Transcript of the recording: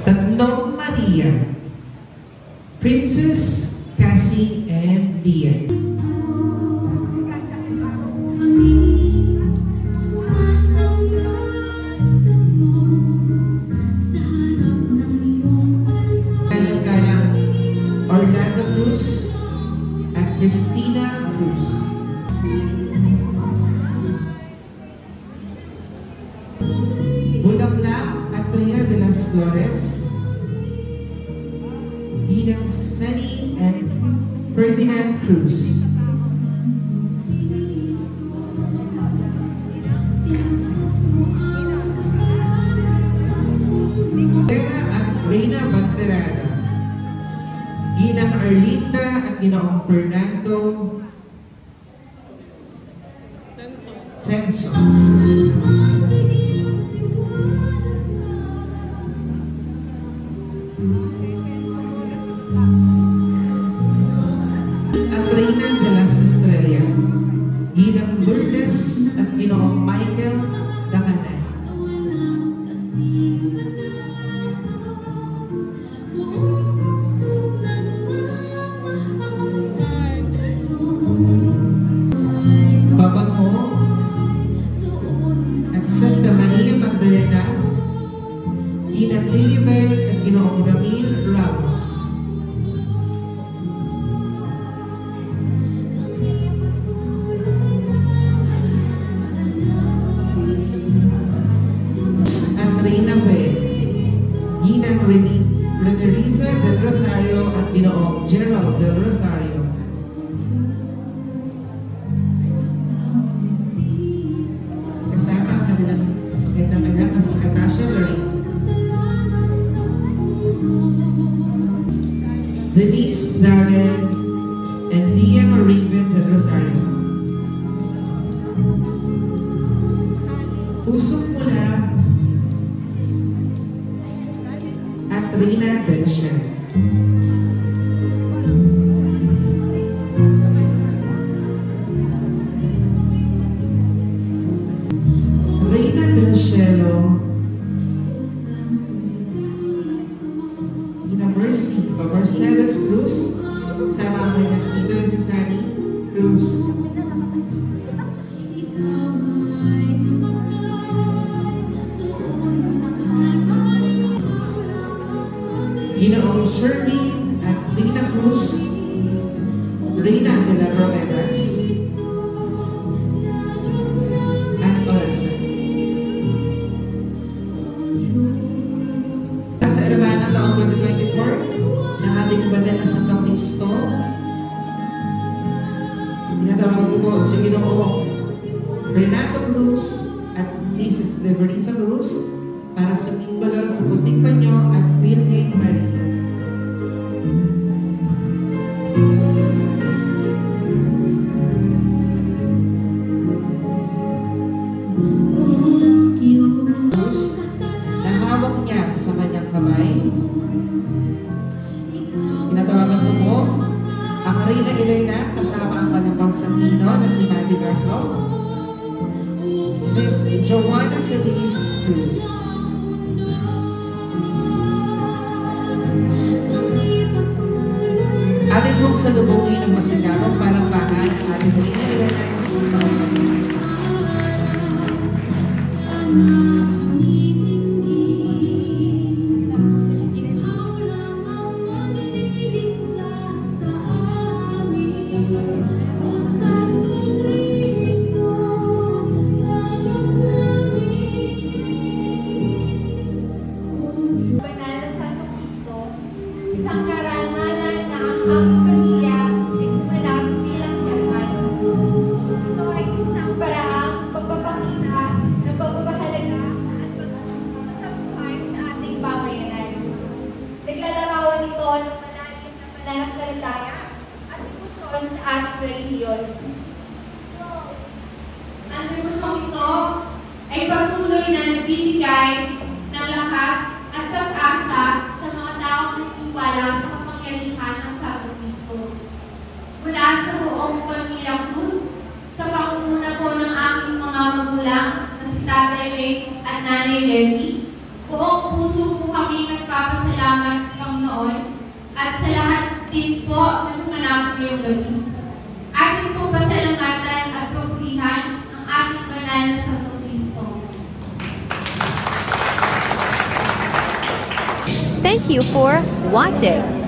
Tatlong Maria, Princess Cassie and Dian. Orlando Cruz at Christina Cruz. Bulaklak at Rina de las Flores, Dinang Sunny and Ferdinand Cruz. Tera at Reina Banderada, Ginang Arlinda at Ginoong Fernando Senso. At Reina de las Estrella, Ginang Lourdes at Ginoong Michael Dacanay. Santa Maria Magdalena, Ginang Lilibet at Ginoong Ramil Ramos. At Reina Bed, Ginang Reneriza del Rosario at Ginoong Gerald del Rosario. Denise Darren and Nia Marie del Rosario. Pusong Pula at Rina Delcia. Reina del Cielo, Mercy o Mercedes Cruz, kasama ang kanyang tito si Sunny Cruz. Ginoong Shirley at Rina Cruz, Reina de la Romeras at Orasan. Sa Elemana taong 2024, ng ating badal na Santong Cristo, tinatawag ko po si Ginoong Renato Cruz at Mrs. Leverisa Cruz para sa simbolo sa Puting Panyo at Virgen Maria. Na hawak niya sa kanyang kamay, tinatawagan ko po ang Reina Elena kasama ang kanyang Constantino na si Matthew Gaso, Miss Joanna Celis Cruz. Atin pong salubungin ng masigabang palakpakan ang ating Reina Elena. Isang karangalan na ang pamilya ay tumanap bilang normal. Ito ay isang paraang pagpapakita ng pagpapahalaga at pagsasabuhay sa buhay sa ating pamayanan. Naglalarawan ito ng malalim na pananampalataya at debosyon sa ating relihiyon. Ang debosyong ito ay patuloy na nagbibigay ng lakas at pag-asa sa mga taong naniniwala sa kapangyarihan ng Santo Cristo. Mula sa buong pamilya Cruz, sa pangunguna po ng aking mga magulang na si Tatay Ray at Nanay Levi, buong puso po kami nagpapalagay din po na pumanap ngayong gabi. Atin pong pasalamatan at pagpilihan ang ating banal na Santo Cristo. Thank you for watching.